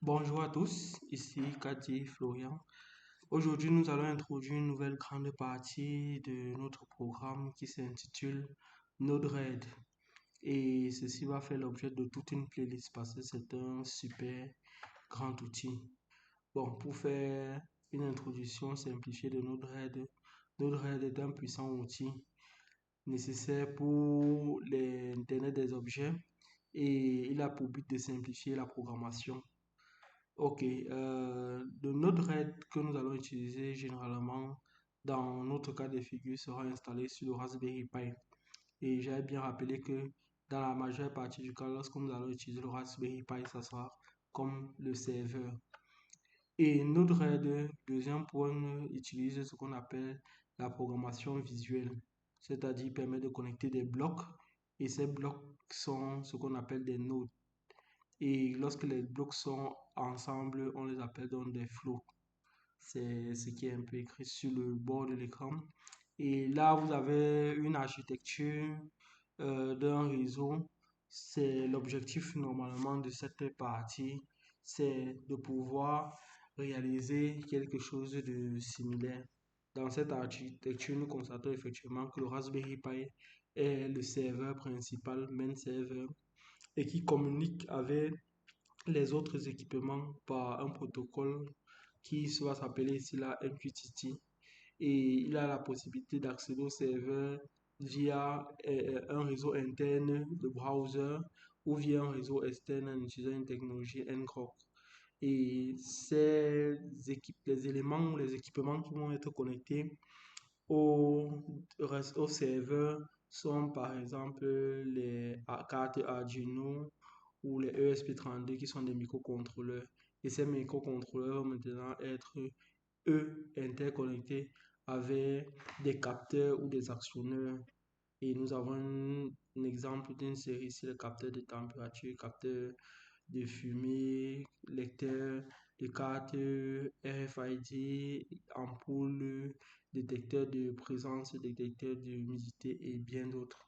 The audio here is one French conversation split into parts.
Bonjour à tous, ici Cathy Florian. Aujourd'hui, nous allons introduire une nouvelle grande partie de notre programme qui s'intitule Node-RED. Et ceci va faire l'objet de toute une playlist parce que c'est un super grand outil. Bon, pour faire une introduction simplifiée de Node-RED, Node-RED est un puissant outil nécessaire pour l'Internet des objets et il a pour but de simplifier la programmation. Ok, le Node-RED que nous allons utiliser généralement dans notre cas de figure sera installé sur le Raspberry Pi. Et j'avais bien rappelé que dans la majeure partie du cas, lorsque nous allons utiliser le Raspberry Pi, ça sera comme le serveur. Et Node-RED, deuxième point, utilise ce qu'on appelle la programmation visuelle, c'est-à-dire permet de connecter des blocs et ces blocs sont ce qu'on appelle des nodes. Et lorsque les blocs sont ensemble, on les appelle donc des flots. C'est ce qui est un peu écrit sur le bord de l'écran. Et là, vous avez une architecture d'un réseau. C'est l'objectif normalement de cette partie, c'est de pouvoir réaliser quelque chose de similaire. Dans cette architecture, nous constatons effectivement que le Raspberry Pi est le serveur principal, main server, et qui communique avec les autres équipements par un protocole qui va s'appeler ici la MQTT et il a la possibilité d'accéder au serveur via un réseau interne de browser ou via un réseau externe en utilisant une technologie nCock. Et les éléments, les équipements qui vont être connectés au serveur sont par exemple les cartes Arduino ou les ESP32 qui sont des microcontrôleurs. Et ces microcontrôleurs vont maintenant être, eux, interconnectés avec des capteurs ou des actionneurs. Et nous avons un exemple d'une série ici, le capteur de température, capteur de fumée, lecteur de cartes RFID, ampoule, détecteur de présence, détecteur d'humidité et bien d'autres.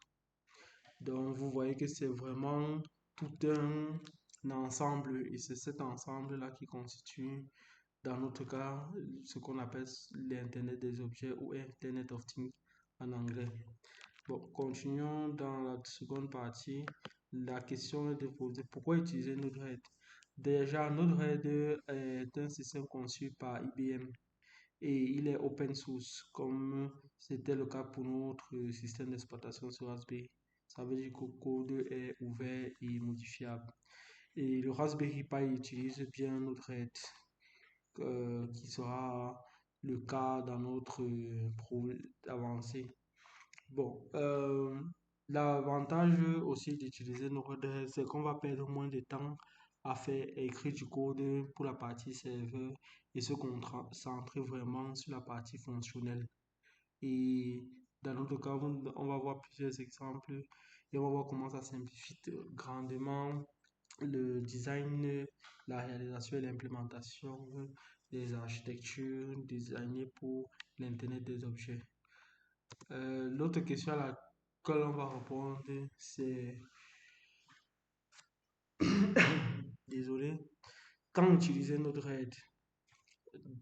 Donc, vous voyez que c'est vraiment tout un ensemble et c'est cet ensemble-là qui constitue, dans notre cas, ce qu'on appelle l'Internet des objets ou Internet of Things en anglais. Bon, continuons dans la seconde partie. La question est de poser pourquoi utiliser Node-RED? Déjà, Node-RED est un système conçu par IBM et il est open source, comme c'était le cas pour notre système d'exploitation sur Raspberry. Ça veut dire que le code est ouvert et modifiable. Et le Raspberry Pi utilise bien Node-RED, qui sera le cas dans notre pro avancé. Bon, l'avantage aussi d'utiliser Node, c'est qu'on va perdre moins de temps à faire écrire du code pour la partie serveur et se concentrer vraiment sur la partie fonctionnelle. Et dans notre cas, on va voir plusieurs exemples et on va voir comment ça simplifie grandement le design, la réalisation et l'implémentation des architectures designées pour l'Internet des objets. L'autre question à laquelle on va répondre, c'est, désolé, quand utiliser Node-RED?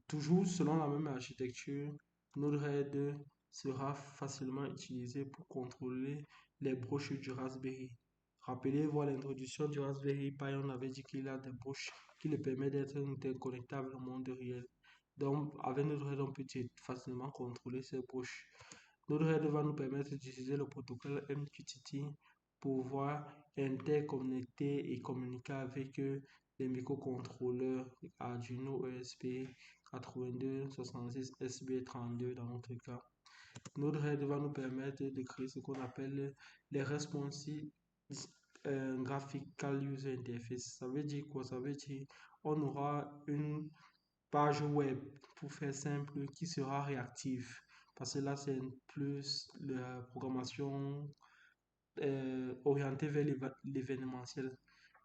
Toujours selon la même architecture, Node-RED sera facilement utilisé pour contrôler les broches du Raspberry. Rappelez-vous à l'introduction du Raspberry Pi, on avait dit qu'il a des broches qui le permettent d'être interconnectable au monde réel. Donc, avec Node-RED, on peut facilement contrôler ces broches. Node-RED va nous permettre d'utiliser le protocole MQTT pour pouvoir interconnecter et communiquer avec les microcontrôleurs Arduino ESP 8266 SB32 dans notre cas. Node-RED va nous permettre de créer ce qu'on appelle les responsive graphical user interface. Ça veut dire quoi? Ça veut dire on aura une page web, pour faire simple, qui sera réactive. Parce que là, c'est plus la programmation orientée vers l'événementiel.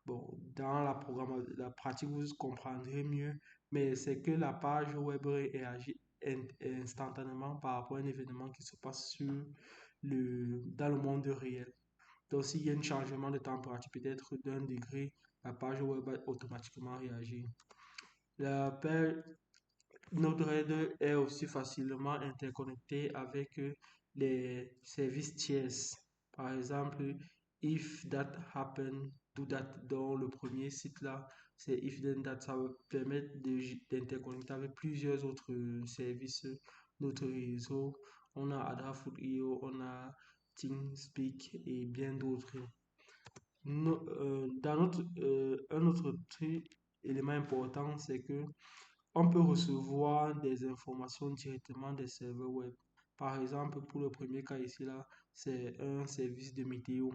Bon, dans la pratique, vous comprendrez mieux, mais c'est que la page web réagit instantanément par rapport à un événement qui se passe dans le monde réel. Donc, s'il y a un changement de température, peut-être d'un degré, la page web va automatiquement réagir. La page Node-RED est aussi facilement interconnecté avec les services tiers. Par exemple, if that happen, do that dans le premier site là, c'est if then that, ça va permettre d'interconnecter avec plusieurs autres services de notre réseau. On a Adafruit.io, on a TeamSpeak et bien d'autres. Un autre élément important, c'est que on peut recevoir des informations directement des serveurs web. Par exemple, pour le premier cas ici, là, c'est un service de météo.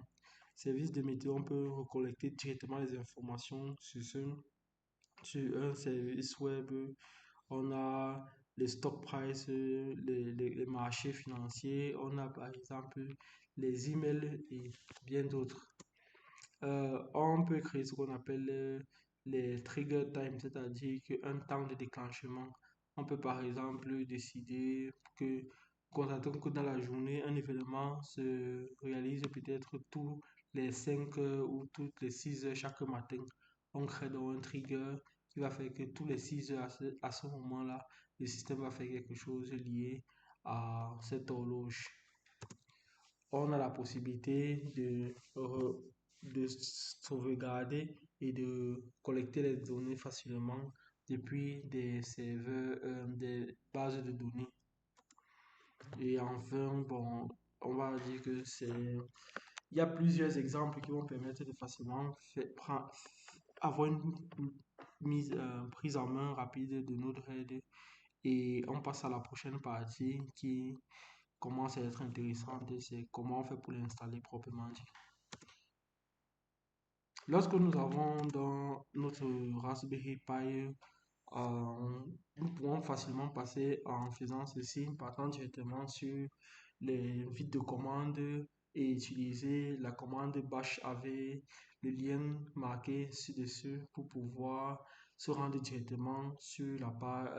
Service de météo, on peut recollecter directement les informations sur un service web. On a les stock prices, les marchés financiers. On a par exemple les emails et bien d'autres. On peut créer ce qu'on appelle les trigger time, c'est-à-dire qu'un temps de déclenchement. On peut par exemple décider que, constatant que dans la journée, un événement se réalise peut-être tous les 5 heures ou toutes les 6 heures chaque matin. On crée donc un trigger qui va faire que tous les 6 heures à ce moment-là, le système va faire quelque chose lié à cette horloge. On a la possibilité de sauvegarder et de collecter les données facilement depuis des serveurs, des bases de données. Et enfin, bon, on va dire que il y a plusieurs exemples qui vont permettre de facilement avoir une prise en main rapide de notre aide. Et on passe à la prochaine partie qui commence à être intéressante, c'est comment on fait pour l'installer proprement dit. Lorsque nous avons dans notre Raspberry Pi, nous pouvons facilement passer en faisant ceci, partant directement sur les vides de commande et utiliser la commande bash avec le lien marqué ci-dessus pour pouvoir se rendre directement sur la page,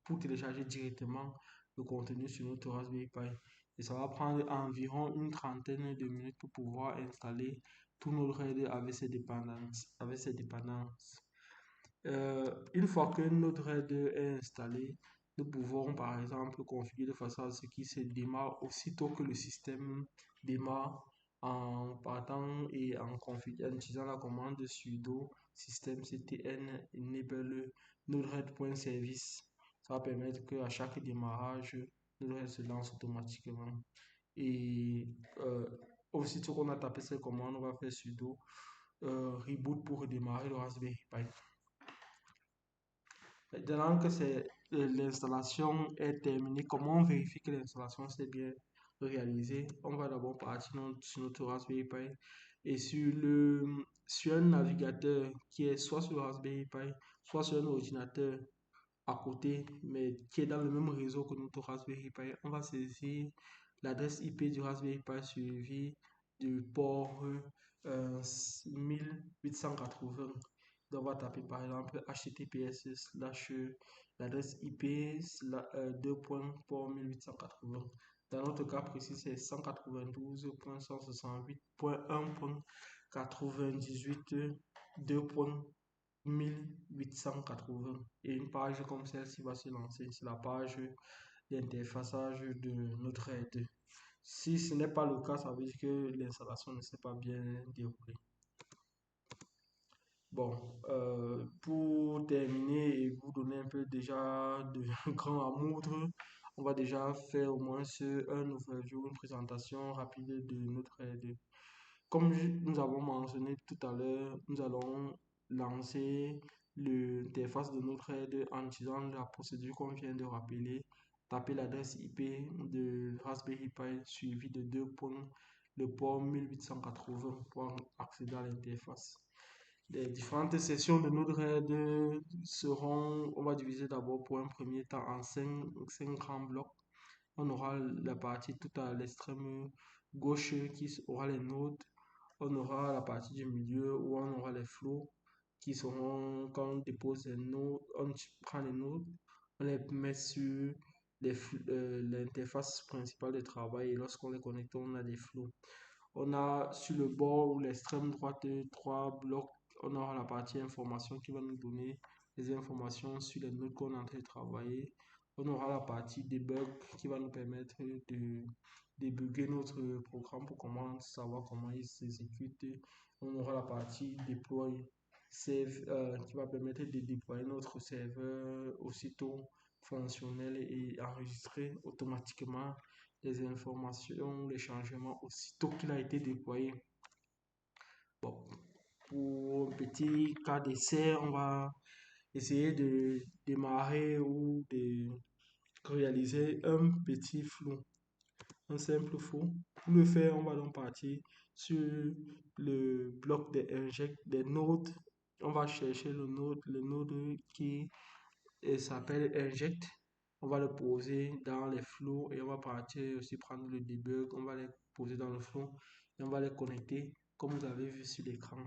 pour télécharger directement le contenu sur notre Raspberry Pi. Et ça va prendre environ une trentaine de minutes pour pouvoir installer tout notre RAID avec ses dépendances. Une fois que notre RAID est installé, nous pouvons par exemple configurer de façon à ce qu'il se démarre aussitôt que le système démarre en partant et en utilisant la commande sudo systemctl enable node-RED.service. Ça va permettre qu'à chaque démarrage, node-RED se lance automatiquement. Et aussitôt qu'on a tapé cette commande, on va faire sudo reboot pour redémarrer le Raspberry Pi. Maintenant que l'installation est terminée, comment on vérifie que l'installation s'est bien réalisée? On va d'abord partir sur notre Raspberry Pi et sur un navigateur qui est soit sur le Raspberry Pi, soit sur un ordinateur à côté, mais qui est dans le même réseau que notre Raspberry Pi, on va saisir l'adresse IP du Raspberry Pi suivi du port 1880. Donc, on va taper par exemple https slash l'adresse IP 2.port 1880. Dans notre cas précis, c'est 192.168.2.1880 et une page comme celle-ci va se lancer. C'est la page d'interfaçage de notre aide. Si ce n'est pas le cas, ça veut dire que l'installation ne s'est pas bien déroulée. Bon, pour terminer et vous donner un peu déjà de grand à moudre, on va déjà faire au moins un overview, une présentation rapide de notre aide. Comme nous avons mentionné tout à l'heure, nous allons lancer l'interface de notre aide en utilisant la procédure qu'on vient de rappeler. Taper l'adresse IP de Raspberry Pi suivi de le port 1880 pour accéder à l'interface. Les différentes sessions de notre aide seront, on va diviser d'abord pour un premier temps en cinq grands blocs. On aura la partie tout à l'extrême gauche qui aura les nodes. On aura la partie du milieu où on aura les flows qui seront, quand on dépose les nodes, on prend les nodes, on les met sur l'interface principale de travail et lorsqu'on les connecte, on a des flows. On a sur le bord ou l'extrême droite trois blocs on aura la partie information qui va nous donner des informations sur les notes qu'on est en train de travailler. On aura la partie debug qui va nous permettre de débugger notre programme pour savoir comment il s'exécute. On aura la partie deploy save qui va permettre de déployer notre serveur aussitôt fonctionnel et enregistrer automatiquement les informations, les changements aussitôt qu'il a été déployé. Bon, pour un petit cas d'essai, on va essayer de démarrer ou de réaliser un petit flou, un simple flou. Pour le faire, on va donc partir sur le bloc des inject des nodes. On va chercher le node qui s'appelle inject. On va le poser dans les flows et on va partir aussi prendre le debug. On va les poser dans le flow et on va les connecter comme vous avez vu sur l'écran.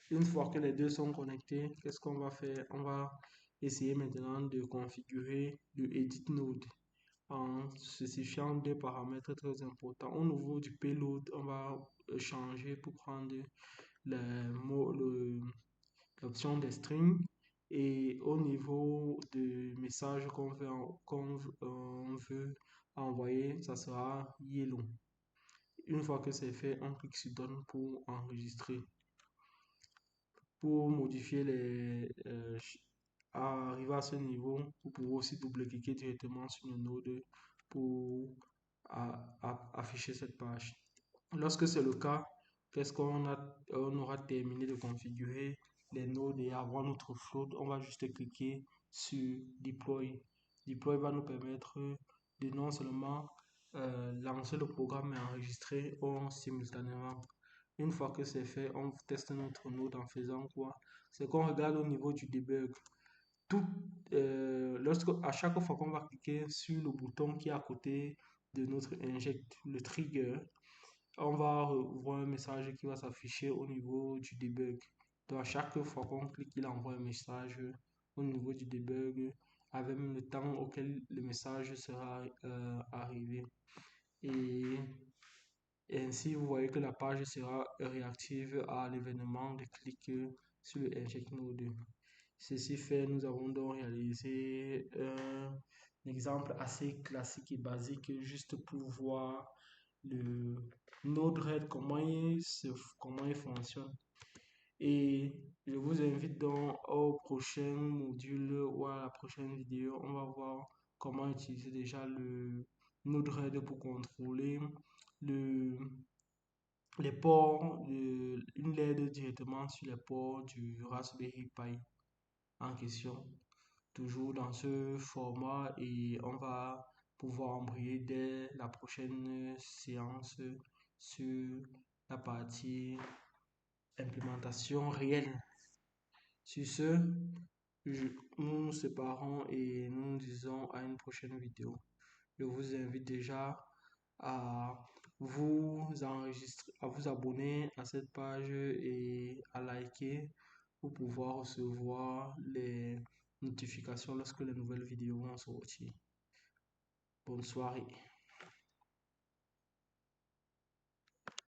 Une fois que les deux sont connectés, qu'est-ce qu'on va faire? On va essayer maintenant de configurer le edit node en spécifiant deux paramètres très importants. Au niveau du payload, on va changer pour prendre l'option des strings et au niveau du message qu'on veut envoyer, ça sera yellow. Une fois que c'est fait, on clique sur Done pour enregistrer. Pour modifier arriver à ce niveau, vous pouvez aussi double-cliquer directement sur le node pour afficher cette page. Lorsque c'est le cas, on aura terminé de configurer les nodes et avoir notre float, on va juste cliquer sur Deploy. Deploy va nous permettre de non seulement lancer le programme et enregistrer simultanément. Une fois que c'est fait, on teste notre node en faisant quoi? C'est qu'on regarde au niveau du debug. À chaque fois qu'on va cliquer sur le bouton qui est à côté de notre inject, le trigger, on va voir un message qui va s'afficher au niveau du debug. Donc à chaque fois qu'on clique, il envoie un message au niveau du debug avec le temps auquel le message sera arrivé. Et ainsi, vous voyez que la page sera réactive à l'événement de clic sur le Inject Node. Ceci fait, nous avons donc réalisé un exemple assez classique et basique juste pour voir le Node-RED, comment il fonctionne. Et je vous invite donc au prochain module ou à la prochaine vidéo. On va voir comment utiliser déjà le Node-RED pour contrôler le, les ports, une LED directement sur les ports du Raspberry Pi en question. Toujours dans ce format et on va pouvoir embrayer dès la prochaine séance sur la partie implémentation réelle. Sur ce, nous nous séparons et nous nous disons à une prochaine vidéo. Je vous invite déjà à vous enregistrer, à vous abonner à cette page et à liker pour pouvoir recevoir les notifications lorsque les nouvelles vidéos vont sortir. Bonne soirée.